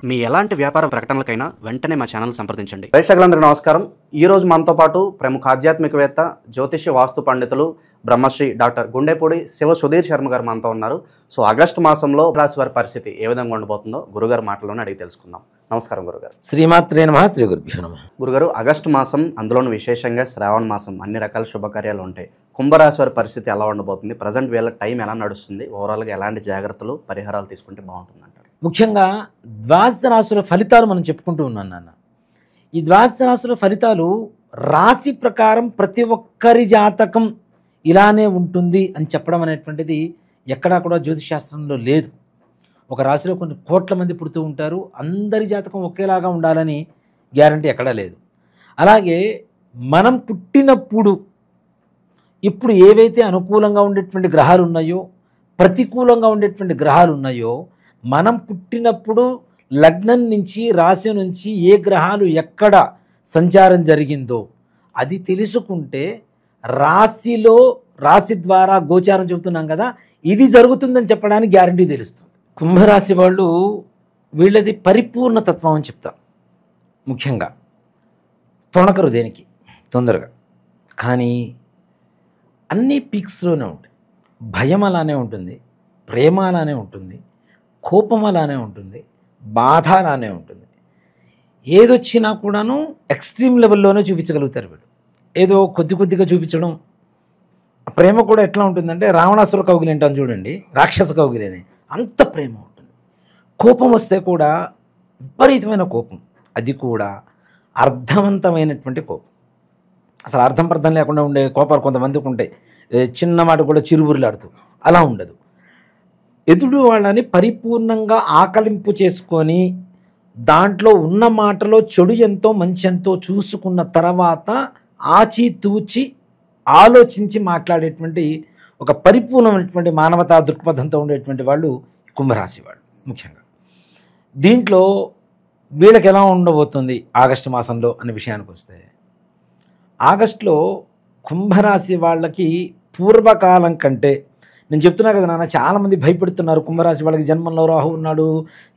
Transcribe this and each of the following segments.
మీ ఎలాంటి వ్యాపార ప్రకటనలకైనా వెంటనే మా ఛానల్ సంప్రదించండి. ప్రేక్షకులందరికీ నమస్కారం. ఈ రోజు మనతో పాటు ప్రముఖ ఆధ్యాత్మికవేత్త, జ్యోతిష్య వాస్తు పండితులు, బ్రహ్మశ్రీ డాక్టర్ గుండెపూడి శివ సుధీర్ శర్మ గారు మనతో ఉన్నారు. సో ఆగస్టు మాసంలో రాశి వారి పరిస్థితి ఏ విధంగా ఉండబోతుందో గురుగారు మాటల్లోనే అడిగి తెలుసుకుందాం. నమస్కారం గురుగారు. శ్రీమాత్రే నమః. శ్రీ గురుభ్యో నమః. గురుగారు, ఆగస్టు మాసం, అందులోనూ విశేషంగా శ్రావణ మాసం, అన్ని రకాల శుభకార్యాలు ఉంటాయి. కుంభరాశి వారి పరిస్థితి ఎలా ఉండబోతుంది? ప్రజెంట్ వీళ్ళకి టైం ఎలా నడుస్తుంది? ఓవరాల్గా ఎలాంటి జాగ్రత్తలు, పరిహారాలు తీసుకుంటే బాగుంటుంది అంటారు? ముఖ్యంగా ద్వాదశ రాశుల ఫలితాలు మనం చెప్పుకుంటూ ఉన్నాం నాన్న. ఈ ద్వాదశ రాశుల ఫలితాలు రాశి ప్రకారం ప్రతి ఒక్కరి జాతకం ఇలానే ఉంటుంది అని చెప్పడం అనేటువంటిది ఎక్కడా కూడా జ్యోతిష్ శాస్త్రంలో లేదు. ఒక రాశిలో కొన్ని కోట్ల మంది పుడుతూ ఉంటారు, అందరి జాతకం ఒకేలాగా ఉండాలని గ్యారంటీ ఎక్కడా లేదు. అలాగే మనం పుట్టినప్పుడు ఇప్పుడు ఏవైతే అనుకూలంగా ఉండేటువంటి గ్రహాలు ఉన్నాయో, ప్రతికూలంగా ఉండేటువంటి గ్రహాలు ఉన్నాయో, మనం పుట్టినప్పుడు లగ్నం నుంచి, రాశి నుంచి ఏ గ్రహాలు ఎక్కడ సంచారం జరిగిందో అది తెలుసుకుంటే రాశి ద్వారా గోచారం చెబుతున్నాం కదా, ఇది జరుగుతుందని చెప్పడానికి గ్యారంటీ తెలుస్తుంది. కుంభరాశి వాళ్ళు వీళ్ళది పరిపూర్ణ తత్వం అని చెప్తాం. ముఖ్యంగా తొణకరు దేనికి తొందరగా, కానీ అన్ని పీక్స్లోనే ఉంటాయి. భయం అలానే ఉంటుంది, ప్రేమ అలానే ఉంటుంది, కోపం అలానే ఉంటుంది, బాధ అలానే ఉంటుంది. ఏదొచ్చినా కూడాను ఎక్స్ట్రీమ్ లెవెల్లోనే చూపించగలుగుతారు వీళ్ళు. ఏదో కొద్దిగా చూపించడం. ప్రేమ కూడా ఎట్లా ఉంటుందంటే రావణాసుర కౌగిలి అంటాను చూడండి, రాక్షస కౌగిలి అని, అంత ప్రేమ ఉంటుంది. కోపం వస్తే కూడా విపరీతమైన కోపం, అది కూడా అర్థవంతమైనటువంటి కోపం. అసలు అర్థం లేకుండా ఉండే కోపాలు కొంతమందికి ఉంటాయి, చిన్న మాట కూడా చిరుబురులాడుతూ, అలా ఉండదు. ఎదుడు వాళ్ళని పరిపూర్ణంగా ఆకలింపు చేసుకొని దాంట్లో ఉన్న మాటలో చెడు ఎంతో మంచి ఎంతో చూసుకున్న తర్వాత ఆచితూచి ఆలోచించి మాట్లాడేటువంటి ఒక పరిపూర్ణమైనటువంటి మానవతా దృక్పథంతో ఉండేటువంటి వాళ్ళు కుంభరాశి వాళ్ళు. ముఖ్యంగా దీంట్లో వీళ్ళకి ఎలా ఉండబోతుంది ఆగస్టు మాసంలో అనే విషయానికి వస్తే, ఆగస్టులో కుంభరాశి వాళ్ళకి పూర్వకాలం కంటే, నేను చెప్తున్నా కదా నాన్న, చాలామంది భయపెడుతున్నారు. కుంభరాశి వాళ్ళకి జన్మంలో రాహు ఉన్నాడు,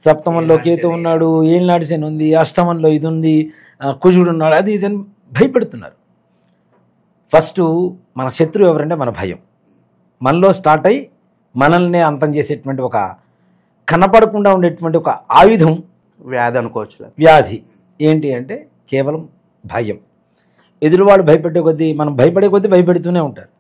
సప్తమంలో కేతు ఉన్నాడు, ఏళ్ళనాటి శని ఉంది, అష్టమంలో ఇది ఉంది, కుజుడు ఉన్నాడు, అది ఇదని భయపెడుతున్నారు. ఫస్ట్ మన శత్రువు ఎవరంటే మన భయం. మనలో స్టార్ట్ అయ్యి మనల్ని అంతం చేసేటువంటి ఒక కనపడకుండా ఉండేటువంటి ఒక ఆయుధం వ్యాధి అనుకోవచ్చు. వ్యాధి ఏంటి అంటే కేవలం భయం. ఎదురువాడు భయపెట్టే కొద్దీ మనం భయపడే కొద్దీ భయపెడుతూనే ఉంటారు.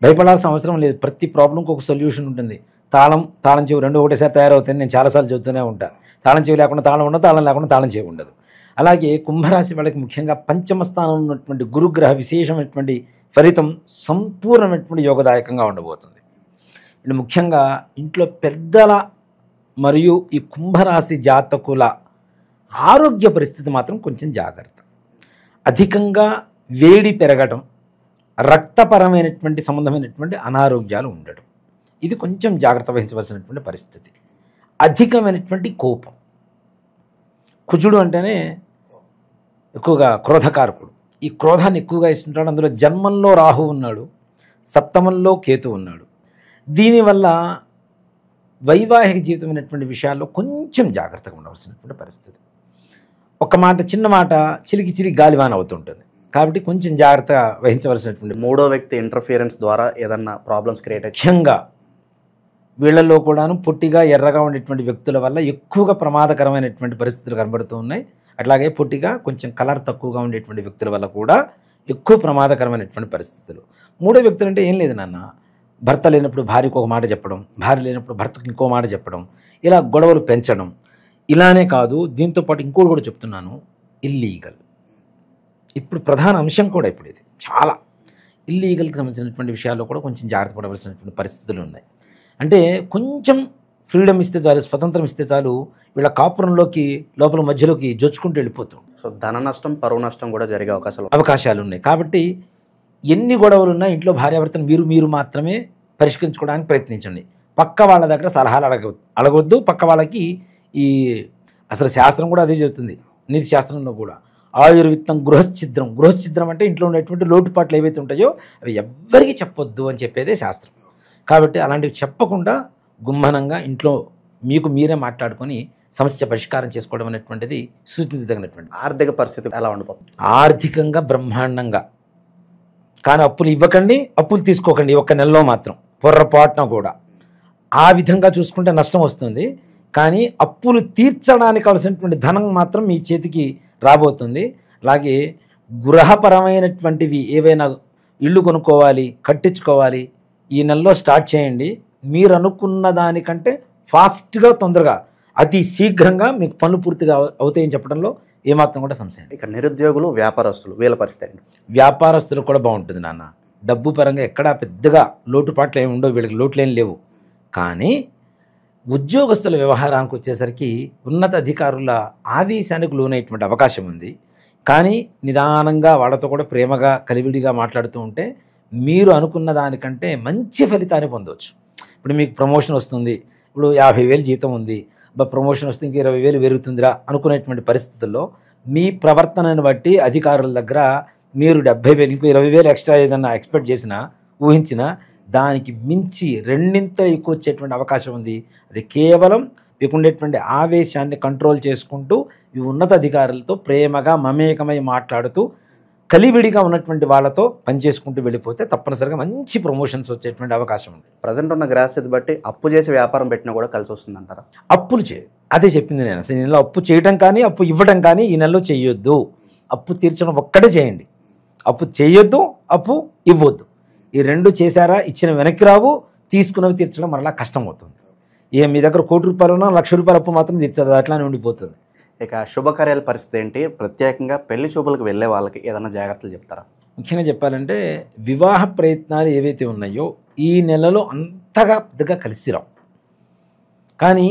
భయపడాల్సిన అవసరం లేదు. ప్రతి ప్రాబ్లంకి ఒక సొల్యూషన్ ఉంటుంది. తాళం చెవి రెండు ఒకటేసారి తయారవుతాయి. నేను చాలాసార్లు చెబుతూనే ఉంటాను. తాళం చెవి లేకుండా తాళం ఉండదు, తాళం లేకుండా తాళం చెవి ఉండదు. అలాగే కుంభరాశి వాళ్ళకి ముఖ్యంగా పంచమ స్థానంలో ఉన్నటువంటి గురుగ్రహ విశేషమైనటువంటి ఫలితం సంపూర్ణమైనటువంటి యోగదాయకంగా ఉండబోతుంది. ఇది ముఖ్యంగా ఇంట్లో పెద్దల మరియు ఈ కుంభరాశి జాతకుల ఆరోగ్య పరిస్థితి మాత్రం కొంచెం జాగ్రత్త. అధికంగా వేడి పెరగడం, రక్తపరమైనటువంటి సంబంధమైనటువంటి అనారోగ్యాలు ఉండడం, ఇది కొంచెం జాగ్రత్త వహించవలసినటువంటి పరిస్థితి. అధికమైనటువంటి కోపం. కుజుడు అంటేనే ఎక్కువగా క్రోధకారకుడు. ఈ క్రోధాన్ని ఎక్కువగా ఇస్తుంటాడు. అందులో జన్మంలో రాహు ఉన్నాడు, సప్తమంలో కేతు ఉన్నాడు. దీనివల్ల వైవాహిక జీవితమైనటువంటి విషయాల్లో కొంచెం జాగ్రత్తగా ఉండవలసినటువంటి పరిస్థితి. ఒక మాట, చిన్న మాట చిలికి గాలివాన అవుతుంటుంది. కాబట్టి కొంచెం జాగ్రత్త వహించవలసినటువంటి. మూడో వ్యక్తి ఇంటర్ఫియరెన్స్ ద్వారా ఏదన్నా ప్రాబ్లమ్స్ క్రియేట్ అయ్యి, ముఖ్యంగా వీళ్ళల్లో కూడాను పొట్టిగా ఎర్రగా ఉండేటువంటి వ్యక్తుల వల్ల ఎక్కువగా ప్రమాదకరమైనటువంటి పరిస్థితులు కనబడుతూ ఉన్నాయి. అట్లాగే పొట్టిగా కొంచెం కలర్ తక్కువగా ఉండేటువంటి వ్యక్తుల వల్ల కూడా ఎక్కువ ప్రమాదకరమైనటువంటి పరిస్థితులు. మూడో వ్యక్తులు అంటే ఏం లేదు నాన్న, భర్త లేనప్పుడు భార్యకు ఒక మాట చెప్పడం, భార్య లేనప్పుడు భర్తకు ఇంకో మాట చెప్పడం, ఇలా గొడవలు పెంచడం. ఇలానే కాదు, దీంతోపాటు ఇంకోటి కూడా చెప్తున్నాను, ఇల్లీగల్. ఇప్పుడు ప్రధాన అంశం కూడా ఇప్పుడు ఇది చాలా ఇల్లీగల్కి సంబంధించినటువంటి విషయాల్లో కూడా కొంచెం జాగ్రత్త పడవలసినటువంటి పరిస్థితులు ఉన్నాయి. అంటే కొంచెం ఫ్రీడమ్ ఇస్తే చాలు, స్వతంత్రం ఇస్తే చాలు, వీళ్ళ కాపురంలోకి లోపల మధ్యలోకి జొచ్చుకుంటూ వెళ్ళిపోతాం. సో ధన నష్టం, పరువు నష్టం కూడా జరిగే అవకాశాలు ఉన్నాయి. కాబట్టి ఎన్ని గొడవలు ఉన్నా ఇంట్లో భార్యాభర్తను మీరు మాత్రమే పరిష్కరించుకోవడానికి ప్రయత్నించండి. పక్క వాళ్ళ దగ్గర సలహాలు అడగొద్దు. పక్క వాళ్ళకి ఈ అసలు శాస్త్రం కూడా అదే చెబుతుంది, నీతి శాస్త్రంలో కూడా. ఆయుర్విత్తం గృహశ్చిద్రం అంటే ఇంట్లో ఉండేటువంటి లోటుపాట్లు ఏవైతే ఉంటాయో అవి ఎవ్వరికీ చెప్పొద్దు అని చెప్పేదే శాస్త్రం. కాబట్టి అలాంటివి చెప్పకుండా గుమ్మనంగా ఇంట్లో మీకు మీరే మాట్లాడుకొని సమస్య పరిష్కారం చేసుకోవడం అనేటువంటిది సూచించదగినటువంటి. ఆర్థిక పరిస్థితి ఎలా ఉండిపోతుంది? ఆర్థికంగా బ్రహ్మాండంగా, కానీ అప్పులు ఇవ్వకండి, అప్పులు తీసుకోకండి ఒక్క నెలలో మాత్రం పొర్రపాటున కూడా. ఆ విధంగా చూసుకుంటే నష్టం వస్తుంది, కానీ అప్పులు తీర్చడానికి కావాల్సినటువంటి ధనం మాత్రం మీ చేతికి రాబోతుంది. అలాగే గృహపరమైనటువంటివి ఏవైనా ఇల్లు కొనుక్కోవాలి, కట్టించుకోవాలి, ఈ నెలలో స్టార్ట్ చేయండి. మీరు అనుకున్న దానికంటే ఫాస్ట్గా, తొందరగా, అతి శీఘ్రంగా మీకు పనులు పూర్తిగా అవుతాయని చెప్పడంలో ఏమాత్రం కూడా సంశయం. ఇక నిరుద్యోగులు, వ్యాపారస్తులు వీళ్ళ పరిస్థితి ఏంటి? వ్యాపారస్తులకు కూడా బాగుంటుంది నాన్న. డబ్బు పరంగా ఎక్కడా పెద్దగా లోటుపాట్లు ఏమి ఉండవు, వీళ్ళకి లోట్లు ఏం లేవు. కానీ ఉద్యోగస్తుల వ్యవహారానికి వచ్చేసరికి ఉన్నత అధికారుల ఆవేశానికి లోనైనటువంటి అవకాశం ఉంది. కానీ నిదానంగా వాళ్ళతో కూడా ప్రేమగా కలివిడిగా మాట్లాడుతూ ఉంటే మీరు అనుకున్న దానికంటే మంచి ఫలితాన్ని పొందవచ్చు. ఇప్పుడు మీకు ప్రమోషన్ వస్తుంది, ఇప్పుడు 50,000 జీతం ఉంది, ప్రమోషన్ వస్తే ఇంక 20,000 పెరుగుతుందిరా అనుకునేటువంటి పరిస్థితుల్లో మీ ప్రవర్తనను బట్టి అధికారుల దగ్గర మీరు 70,000 ఇంకో 20,000 ఎక్స్ట్రా ఏదన్నా ఎక్స్పెక్ట్ చేసినా, ఊహించినా దానికి మించి రెండింత ఎక్కువ వచ్చేటువంటి అవకాశం ఉంది. అది కేవలం మీకు ఉండేటువంటి ఆవేశాన్ని కంట్రోల్ చేసుకుంటూ ఈ ఉన్నత అధికారులతో ప్రేమగా మమేకమై మాట్లాడుతూ కలివిడిగా ఉన్నటువంటి వాళ్ళతో పనిచేసుకుంటూ వెళ్ళిపోతే తప్పనిసరిగా మంచి ప్రమోషన్స్ వచ్చేటువంటి అవకాశం ఉంది. ప్రజెంట్ ఉన్న గ్రాస్థితి బట్టి అప్పు చేసి వ్యాపారం పెట్టినా కూడా కలిసి వస్తుందంటారా? అప్పులు అదే చెప్పింది నేను. అసలు ఈ నెలలో అప్పు చేయడం కానీ అప్పు ఇవ్వడం కానీ ఈ నెలలో చేయొద్దు. అప్పు తీర్చడం ఒక్కటే చేయండి. అప్పు చేయొద్దు, అప్పు ఇవ్వద్దు. ఈ రెండు చేశారా ఇచ్చిన వెనక్కి రావు, తీసుకున్నవి తీర్చడం మరలా కష్టం అవుతుంది. మీ దగ్గర ₹1,00,00,000 ఉన్నా ₹1,00,000 అప్పు మాత్రం తీర్చదు, అట్లానే ఉండిపోతుంది. ఇక శుభకార్యాల పరిస్థితి ఏంటి? ప్రత్యేకంగా పెళ్లి చూపులకు వెళ్ళే వాళ్ళకి ఏదైనా జాగ్రత్తలు చెప్తారా? ముఖ్యంగా చెప్పాలంటే వివాహ ప్రయత్నాలు ఏవైతే ఉన్నాయో ఈ నెలలో అంతగా పెద్దగా కలిసి రావు, కానీ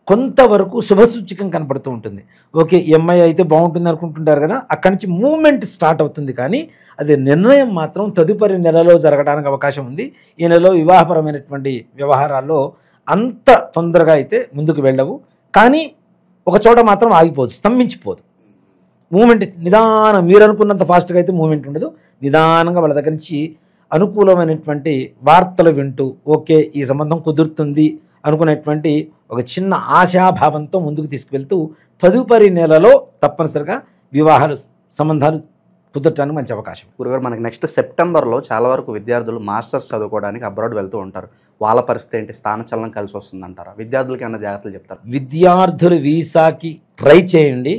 కొంతవరకు శుభసూచకం కనపడుతూ ఉంటుంది. ఓకే, ఈ అమ్మాయి అయితే బాగుంటుంది అనుకుంటుంటారు కదా, అక్కడి నుంచి మూమెంట్ స్టార్ట్ అవుతుంది. కానీ అది నిర్ణయం మాత్రం తదుపరి నెలలో జరగడానికి అవకాశం ఉంది. ఈ నెలలో వివాహపరమైనటువంటి వ్యవహారాల్లో అంత తొందరగా అయితే ముందుకు వెళ్ళవు, కానీ ఒక చోట మాత్రం ఆగిపోదు, స్తంభించిపోదు. మూమెంట్ నిదానం, మీరు అనుకున్నంత ఫాస్ట్గా అయితే మూమెంట్ ఉండదు. నిదానంగా వాళ్ళ దగ్గర నుంచి అనుకూలమైనటువంటి వార్తలు వింటూ ఓకే ఈ సంబంధం కుదురుతుంది అనుకునేటువంటి ఒక చిన్న ఆశాభావంతో ముందుకు తీసుకువెళ్తూ తదుపరి నెలలో తప్పనిసరిగా వివాహాలు సంబంధాలు కుదరటానికి మంచి అవకాశం. గురుగారు, మనకి నెక్స్ట్ సెప్టెంబర్లో చాలా వరకు విద్యార్థులు మాస్టర్స్ చదువుకోవడానికి అబ్రాడ్ వెళ్తూ ఉంటారు. వాళ్ళ పరిస్థితి ఏంటి? స్థానచలనం కలిసి వస్తుందంటారా? విద్యార్థులకి ఏమైనా జాగ్రత్తలు చెప్తారు? విద్యార్థులు వీసాకి ట్రై చేయండి,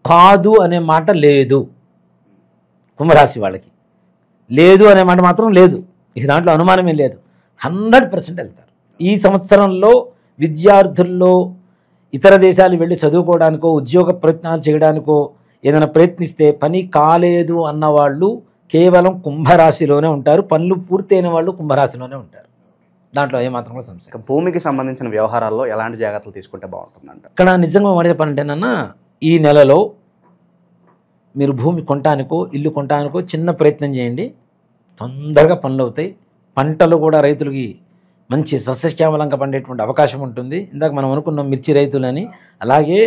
కాదు అనే మాట లేదు. కుంభరాశి వాళ్ళకి లేదు అనే మాట మాత్రం లేదు, ఇక దాంట్లో అనుమానమే లేదు. 100% వెళ్తారు. ఈ సంవత్సరంలో విద్యార్థుల్లో ఇతర దేశాలు వెళ్ళి చదువుకోవడానికో ఉద్యోగ ప్రయత్నాలు చేయడానికో ఏదైనా ప్రయత్నిస్తే పని కాలేదు అన్నవాళ్ళు కేవలం కుంభరాశిలోనే ఉంటారు. పనులు పూర్తయిన వాళ్ళు కుంభరాశిలోనే ఉంటారు. దాంట్లో ఏమాత్రం కూడా సమస్య. భూమికి సంబంధించిన వ్యవహారాల్లో ఎలాంటి జాగ్రత్తలు తీసుకుంటే బాగుంటుందంట? ఇక్కడ నిజంగా మాట చెప్పాలంటేనన్నా ఈ నెలలో మీరు భూమి కొనటానికో ఇల్లు కొనటానికో చిన్న ప్రయత్నం చేయండి, తొందరగా పనులు అవుతాయి. పంటలు కూడా రైతులకి మంచి సస్యశ్యామలంగా పండేటువంటి అవకాశం ఉంటుంది. ఇందాక మనం అనుకున్నాం మిర్చి రైతులని, అలాగే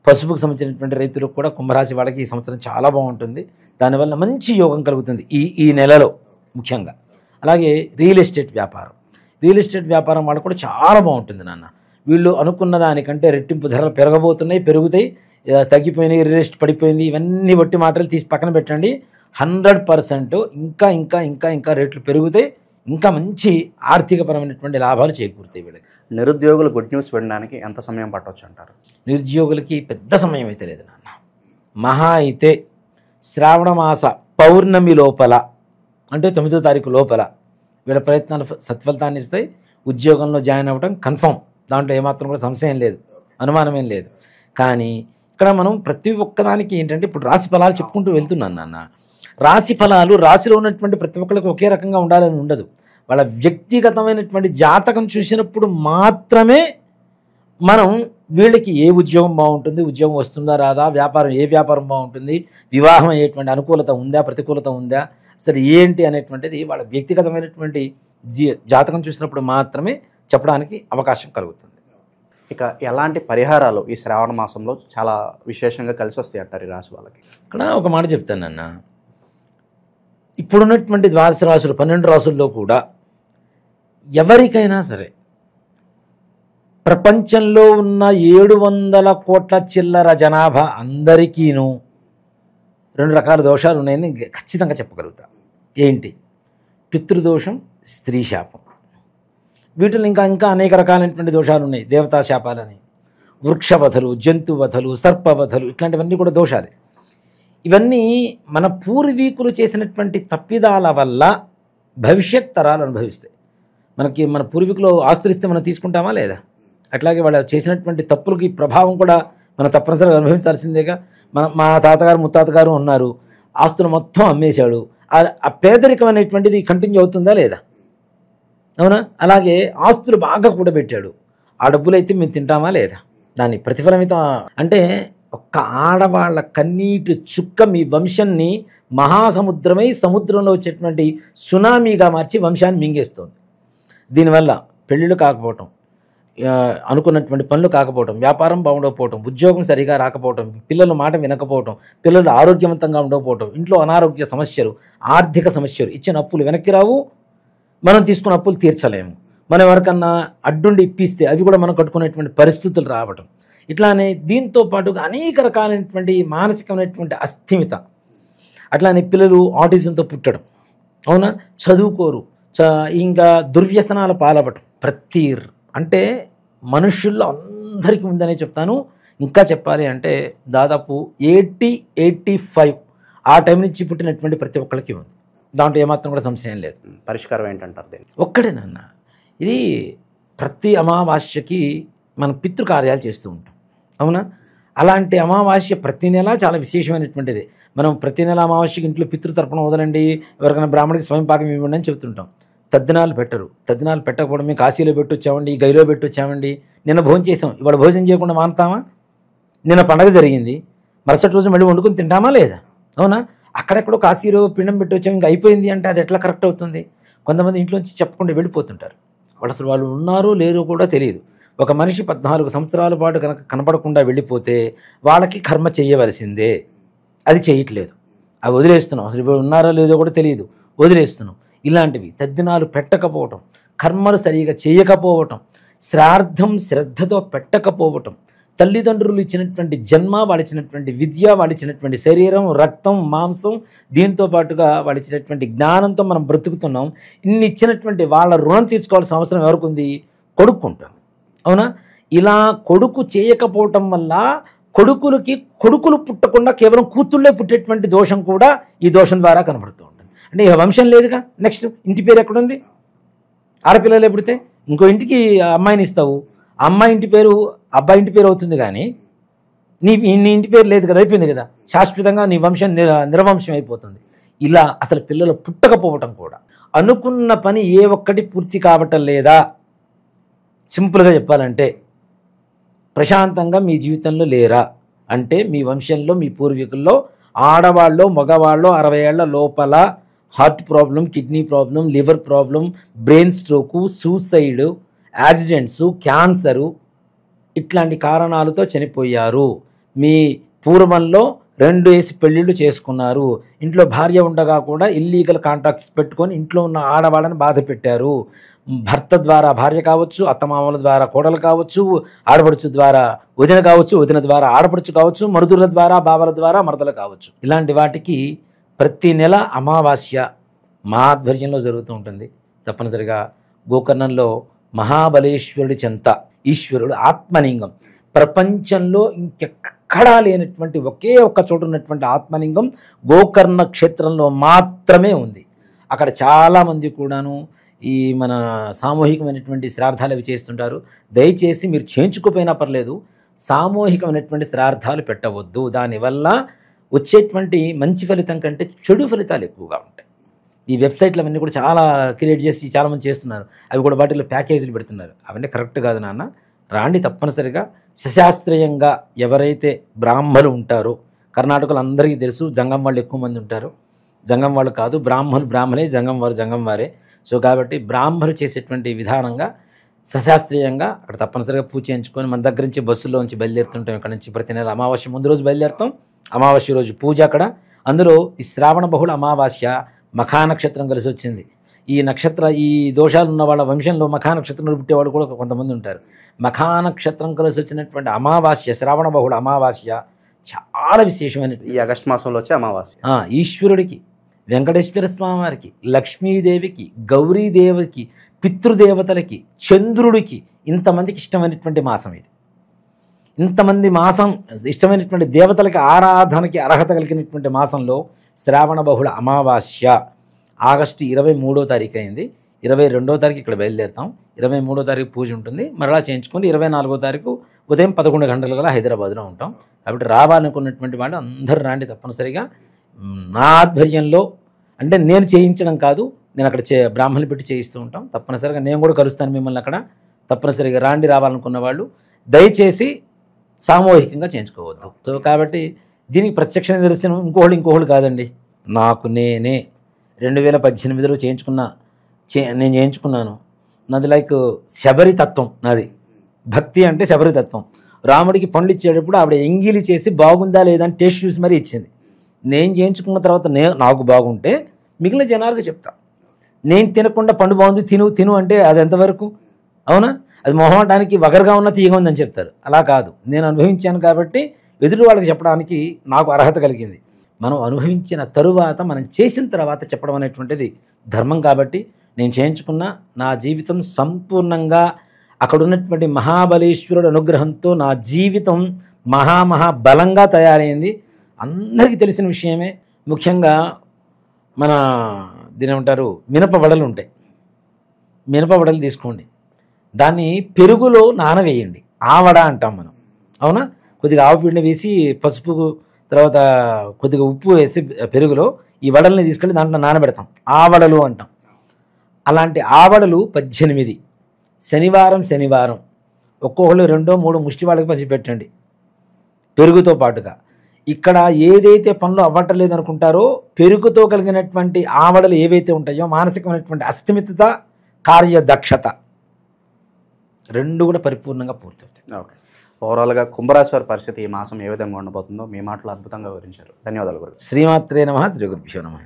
పసుపుకు సంబంధించినటువంటి రైతులకు కూడా కుంభరాశి వాళ్ళకి ఈ సంవత్సరం చాలా బాగుంటుంది. దానివల్ల మంచి యోగం కలుగుతుంది ఈ నెలలో ముఖ్యంగా. అలాగే రియల్ ఎస్టేట్ వ్యాపారం వాళ్ళు కూడా చాలా బాగుంటుంది నాన్న. వీళ్ళు అనుకున్న దానికంటే రెట్టింపు ధరలు పెరగబోతున్నాయి, పెరుగుతాయి, తగ్గిపోయినాయి, రియల్ ఎస్టేట్ పడిపోయింది, ఇవన్నీ బట్టి మాటలు తీసి పక్కన పెట్టండి. 100% ఇంకా ఇంకా ఇంకా ఇంకా రేట్లు పెరుగుతాయి, ఇంకా మంచి ఆర్థికపరమైనటువంటి లాభాలు చేకూరుతాయి వీళ్ళకి. నిరుద్యోగులు గుడ్ న్యూస్ వినడానికి ఎంత సమయం పట్టవచ్చు అంటారు? నిరుద్యోగులకి పెద్ద సమయం అయితే లేదు నాన్న. మహా అయితే శ్రావణ మాస పౌర్ణమి లోపల, అంటే 9వ తారీఖు లోపల వీళ్ళ ప్రయత్నాలు సత్ఫలితాన్ని ఇస్తాయి. ఉద్యోగంలో జాయిన్ అవ్వడం కన్ఫర్మ్, దాంట్లో ఏమాత్రం కూడా సంశయం లేదు, అనుమానమేం లేదు. కానీ ఇక్కడ మనం ప్రతి ఒక్కదానికి ఏంటంటే ఇప్పుడు రాశి ఫలాలు చెప్పుకుంటూ వెళ్తున్నాను నాన్న. రాశి ఫలాలు రాశిలో ఉన్నటువంటి ప్రతి ఒక్కరికి ఒకే రకంగా ఉండాలని ఉండదు. వాళ్ళ వ్యక్తిగతమైనటువంటి జాతకం చూసినప్పుడు మాత్రమే మనం వీళ్ళకి ఏ ఉద్యోగం బాగుంటుంది, ఉద్యోగం వస్తుందా రాదా, ఏ వ్యాపారం బాగుంటుంది, వివాహం అయ్యేటువంటి అనుకూలత ఉందా, ప్రతికూలత ఉందా, అసలు ఏంటి అనేటువంటిది వాళ్ళ వ్యక్తిగతమైనటువంటి జాతకం చూసినప్పుడు మాత్రమే చెప్పడానికి అవకాశం కలుగుతుంది. ఇక ఎలాంటి పరిహారాలు ఈ శ్రావణ మాసంలో చాలా విశేషంగా కలిసి వస్తాయి అంటారు ఈ రాశి వాళ్ళకి? ఇక్కడ ఒక మాట చెప్తానన్న, ఇప్పుడున్నటువంటి 12 రాశులు 12 రాశుల్లో కూడా ఎవరికైనా సరే ప్రపంచంలో ఉన్న 700 కోట్ల చిల్లర జనాభా అందరికీను 2 రకాల దోషాలు ఉన్నాయని ఖచ్చితంగా చెప్పగలుగుతా. ఏంటి? పితృదోషం, స్త్రీ శాపం. వీటిలో ఇంకా ఇంకా అనేక రకాలైనటువంటి దోషాలు ఉన్నాయి. దేవతా శాపాలని, వృక్షవధలు, జంతువధలు, సర్పవధలు, ఇట్లాంటివన్నీ కూడా దోషాలే. ఇవన్నీ మన పూర్వీకులు చేసినటువంటి తప్పిదాల వల్ల భవిష్యత్ తరాలు అనుభవిస్తాయి. మన పూర్వీకులు ఆస్తులు ఇస్తే మనం తీసుకుంటామా లేదా? అట్లాగే వాళ్ళు చేసినటువంటి తప్పులకి ప్రభావం కూడా మనం తప్పనిసరిగా అనుభవించాల్సిందేగా. మా తాతగారు ముత్తాతగారు ఉన్నారు, ఆస్తులు మొత్తం అమ్మేశాడు. ఆ పేదరికం అనేటువంటిది కంటిన్యూ అవుతుందా లేదా? అవునా? అలాగే ఆస్తులు బాగా కూడబెట్టాడు, ఆ డబ్బులు అయితే మేము తింటామా లేదా? దాని ప్రతిఫలమితం అంటే ఒక్క ఆడవాళ్ళ కన్నీటి చుక్క మీ వంశాన్ని మహాసముద్రమై సముద్రంలో వచ్చేటువంటి సునామీగా మార్చి వంశాన్ని మింగేస్తుంది. దీనివల్ల పెళ్ళిళ్ళు కాకపోవటం, అనుకున్నటువంటి పనులు కాకపోవటం, వ్యాపారం బాగుండకపోవటం, ఉద్యోగం సరిగా రాకపోవటం, పిల్లల మాట వినకపోవటం, పిల్లలు ఆరోగ్యవంతంగా ఉండకపోవటం, ఇంట్లో అనారోగ్య సమస్యలు, ఆర్థిక సమస్యలు, ఇచ్చిన అప్పులు వెనక్కి రావు, మనం తీసుకున్న అప్పులు తీర్చలేము, మనం ఎవరికన్నా అడ్డుండి ఇప్పిస్తే అవి కూడా మనం కట్టుకునేటువంటి పరిస్థితులు రావటం, ఇట్లానే దీంతో పాటుగా అనేక రకాలైనటువంటి మానసికమైనటువంటి అస్థిమిత, అట్లానే పిల్లలు ఆటిజంతో పుట్టడం, అవునా, చదువుకోరు, ఇంకా దుర్వ్యసనాల పాలవటం. అంటే మనుషుల్లో అందరికీ ఉందనే చెప్తాను. ఇంకా చెప్పాలి అంటే దాదాపు 85 ఆ టైం నుంచి పుట్టినటువంటి ప్రతి ఒక్కరికి ఉంది. దాంట్లో ఏమాత్రం కూడా సంశయం లేదు. పరిష్కారం ఏంటంటారు దీన్ని? ఒక్కడేనన్న, ఇది ప్రతి అమావాస్యకి మనం పితృకార్యాలు చేస్తూ ఉంటాం, అవునా. అలాంటి అమావాస్య ప్రతి నెల చాలా విశేషమైనటువంటిది. మనం ప్రతి నెల అమావాస్యకి ఇంట్లో పితృతర్పణ వదలండి, ఎవరికైనా బ్రాహ్మణికి స్వయం పాకం ఇవ్వండి అని చెప్తుంటాం. తద్దినాలు పెట్టరు. తద్దినాలు పెట్టకపోవడం, మేము కాశీలో పెట్టొచ్చామండి, గైలో పెట్టొచ్చామండి, నిన్న భోజనం చేసాం, ఇవాళ భోజనం చేయకుండా మానుతామా? నిన్న పండగ జరిగింది, మరుసటి రోజు మళ్ళీ వండుకొని తింటామా లేదా? అవునా. అక్కడెక్కడో కాశీలో పిండం పెట్టొచ్చాం, ఇంకా అయిపోయింది అంటే అది ఎట్లా కరెక్ట్ అవుతుంది? కొంతమంది ఇంట్లోంచి చెప్పకుండా వెళ్ళిపోతుంటారు. వాళ్ళు ఉన్నారో లేరో కూడా తెలియదు. ఒక మనిషి 14 సంవత్సరాల పాటు కనుక కనపడకుండా వెళ్ళిపోతే వాళ్ళకి కర్మ చేయవలసిందే. అది చేయట్లేదు, అవి వదిలేస్తున్నాం. అసలు ఇప్పుడు ఉన్నారో లేదో కూడా తెలియదు, వదిలేస్తున్నాం. ఇలాంటివి తద్దినాలు పెట్టకపోవటం, కర్మలు సరిగా చేయకపోవటం, శ్రాద్ధం శ్రద్ధతో పెట్టకపోవటం, తల్లిదండ్రులు ఇచ్చినటువంటి జన్మ, వాడిచ్చినటువంటి విద్య, వాడిచ్చినటువంటి శరీరం, రక్తం, మాంసం, దీంతో పాటుగా వాడిచ్చినటువంటి జ్ఞానంతో మనం బ్రతుకుతున్నాం. ఇన్ని ఇచ్చినటువంటి వాళ్ళ రుణం తీర్చుకోవాల్సిన అవసరం ఎవరికి ఉంది? కొడుకుంటాం, అవునా. ఇలా కొడుకు చేయకపోవటం వల్ల కొడుకులు పుట్టకుండా కేవలం కూతుళ్ళే పుట్టేటువంటి దోషం కూడా ఈ దోషం ద్వారా కనబడుతూ ఉంటుంది. అంటే ఇక వంశం లేదుగా. నెక్స్ట్ ఇంటి పేరు ఎక్కడుంది? ఆడపిల్లలే పుడితే ఇంకో ఇంటికి అమ్మాయిని ఇస్తావు, అమ్మాయి ఇంటి పేరు అబ్బాయి ఇంటి పేరు అవుతుంది, కానీ నీ ఇంటి పేరు లేదు కదా, అయిపోయింది కదా, శాశ్వతంగా నీ వంశం నిరవంశం అయిపోతుంది. ఇలా అసలు పిల్లలు పుట్టకపోవటం కూడా, అనుకున్న పని ఏ ఒక్కటి పూర్తి కావటం లేదా. సింపుల్గా చెప్పాలంటే ప్రశాంతంగా మీ జీవితంలో లేరా అంటే మీ వంశంలో, మీ పూర్వీకుల్లో ఆడవాళ్ళు మగవాళ్ళు 60 ఏళ్ల లోపల heart problem, kidney problem, liver problem, brain stroke, suicide, accidents, cancer, ఇట్లాంటి కారణాలతో చనిపోయారు. మీ పూర్వంలో 2 వేసి పెళ్ళిళ్ళు చేసుకున్నారు, ఇంట్లో భార్య ఉండగా కూడా ఇల్లీగల్ కాంటాక్ట్స్ పెట్టుకొని ఇంట్లో ఉన్న ఆడవాళ్ళని బాధ పెట్టారు. భర్త ద్వారా భార్య కావచ్చు, అత్తమామల ద్వారా కోడలు కావచ్చు, ఆడపడుచు ద్వారా వదిన కావచ్చు, వదిన ద్వారా ఆడపడుచు కావచ్చు, మరుదుల ద్వారా బావల ద్వారా మరదలు కావచ్చు. ఇలాంటి వాటికి ప్రతి నెల అమావాస్య మా ఆధ్వర్యంలో జరుగుతూ ఉంటుంది. తప్పనిసరిగా గోకర్ణంలో మహాబలేశ్వరుడి చెంత ఈశ్వరుడు ఆత్మలింగం, ప్రపంచంలో ఇంకెక్కడా లేనటువంటి ఒకే ఒక్క చోట ఉన్నటువంటి ఆత్మలింగం గోకర్ణ క్షేత్రంలో మాత్రమే ఉంది. అక్కడ చాలామంది కూడాను ఈ మన సామూహికమైనటువంటి శ్రాద్ధాలు అవి చేస్తుంటారు. దయచేసి మీరు చేయించుకోపోయినా పర్లేదు, సామూహికమైనటువంటి శ్రాద్ధాలు పెట్టవద్దు. దానివల్ల వచ్చేటువంటి మంచి ఫలితం కంటే చెడు ఫలితాలు ఎక్కువగా ఉంటాయి. ఈ వెబ్సైట్లు అవన్నీ కూడా చాలా క్రియేట్ చేసి చాలామంది చేస్తున్నారు, అవి కూడా వాటిలో ప్యాకేజీలు పెడుతున్నారు. అవన్నీ కరెక్ట్ కాదు నాన్న. రాండి, తప్పనిసరిగా సశాస్త్రీయంగా ఎవరైతే బ్రాహ్మలు ఉంటారో, కర్ణాటకలో అందరికీ తెలుసు జంగం వాళ్ళు ఎక్కువ మంది ఉంటారు. జంగం వాళ్ళు కాదు, బ్రాహ్మలే, జంగం వారే. సో కాబట్టి బ్రాహ్మలు చేసేటువంటి విధానంగా సశాస్త్రీయంగా అక్కడ తప్పనిసరిగా పూజ చేయించుకొని మన దగ్గర నుంచి బస్సులో నుంచి బయలుదేరుతుంటాం. ఇక్కడ నుంచి ప్రతి నెల అమావాస్య ముందు రోజు బయలుదేరుతాం, అమావాస్య రోజు పూజ అక్కడ. అందులో ఈ శ్రావణ బహుళ అమావాస్య మఖా నక్షత్రం కలిసి వచ్చింది. ఈ ఈ దోషాలు ఉన్న వాళ్ళ వంశంలో మఖా నక్షత్రంలో పుట్టేవాళ్ళు కూడా కొంతమంది ఉంటారు. మఖా నక్షత్రం కలిసి వచ్చినటువంటి అమావాస్య, శ్రావణ బహుళ అమావాస్య చాలా విశేషమైన ఈ ఆగస్టు మాసంలో వచ్చే అమావాస్య. ఈశ్వరుడికి, వెంకటేశ్వర స్వామి వారికి, లక్ష్మీదేవికి, గౌరీదేవికి, పితృదేవతలకి, చంద్రుడికి, ఇంతమందికి ఇష్టమైనటువంటి మాసం ఇది. ఇంతమంది మాసం ఇష్టమైనటువంటి దేవతలకి ఆరాధనకి అర్హత కలిగినటువంటి మాసంలో శ్రావణ బహుళ అమావాస్య ఆగస్టు 23వ తారీఖు అయింది. 22వ తారీఖు ఇక్కడ బయలుదేరుతాం. 23వ తారీఖు పూజ ఉంటుంది. మరలా చేయించుకొని 24వ తారీఖు ఉదయం 11 గంటల గల హైదరాబాద్లో ఉంటాం. కాబట్టి రావాలనుకున్నటువంటి వాళ్ళు అందరూ రాండి తప్పనిసరిగా. నా ఆధ్వర్యంలో, అంటే నేను చేయించడం కాదు, నేను అక్కడ బ్రాహ్మణులు పెట్టి చేయిస్తూ ఉంటాం. తప్పనిసరిగా నేను కూడా కలుస్తాను మిమ్మల్ని అక్కడ. తప్పనిసరిగా రాండి. రావాలనుకున్న వాళ్ళు దయచేసి సామూహికంగా చేయించుకోవద్దు. సో కాబట్టి దీనికి ప్రత్యక్ష నిదర్శనం ఇంకోళ్ళు కాదండి, నాకు నేనే 2018లో నేను చేయించుకున్నాను. నాది శబరి తత్వం. నాది భక్తి అంటే శబరి తత్వం. రాముడికి పండ్లు ఇచ్చేటప్పుడు ఆవిడ ఎంగిలి చేసి బాగుందా లేదా అని టేస్ట్ చూసి మరీ ఇచ్చింది. నేను చేయించుకున్న తర్వాత నాకు బాగుంటే మిగిలిన జనాలకు చెప్తా. నేను తినకుండా పండు బాగుంది తిను అంటే అది ఎంతవరకు? అవునా? అది మొహమాటానికి వగరుగా ఉన్న తీయగా ఉందని చెప్తారు. అలా కాదు, నేను అనుభవించాను కాబట్టి ఎదుటి వాళ్ళకి చెప్పడానికి నాకు అర్హత కలిగింది. మనం అనుభవించిన తరువాత, మనం చేసిన తర్వాత చెప్పడం అనేటువంటిది ధర్మం. కాబట్టి నేను చేయించుకున్న నా జీవితం సంపూర్ణంగా అక్కడ ఉన్నటువంటి మహాబలేశ్వరుడు అనుగ్రహంతో నా జీవితం మహాబలంగా తయారైంది. అందరికీ తెలిసిన విషయమే. ముఖ్యంగా మన దీని ఏమంటారు, మినపవడలు ఉంటాయి. మినపవడలు తీసుకోండి, దాన్ని పెరుగులో నానవేయండి. ఆవడ అంటాం మనం, అవునా? కొద్దిగా ఆవు పిండి వేసి, పసుపు, తర్వాత కొద్దిగా ఉప్పు వేసి పెరుగులో ఈ వడల్ని తీసుకెళ్ళి దాంట్లో నానబెడతాం. ఆవడలు అంటాం. అలాంటి ఆవడలు 18 శనివారం ఒక్కొక్కళ్ళు 2-3 ముష్టి వాళ్ళకి పంచిపెట్టండి పెరుగుతో పాటుగా. ఇక్కడ ఏదైతే పనులు అవ్వట్లేదు అనుకుంటారో, పెరుగుతో కలిగినటువంటి ఆవడలు ఏవైతే ఉంటాయో, మానసికమైనటువంటి అస్థిమితత, కార్యదక్షత 2 కూడా పరిపూర్ణంగా పూర్తవుతాయి. ఓకే. ఓవరాల్గా కుంభరాశి వారి పరిస్థితి ఈ మాసం ఏ విధంగా ఉండబోతుందో మీ మాటలు అద్భుతంగా వివరించారు. ధన్యవాదాలు గురు. శ్రీమాత్రే నమః. శ్రీ గురుభ్యో నమః.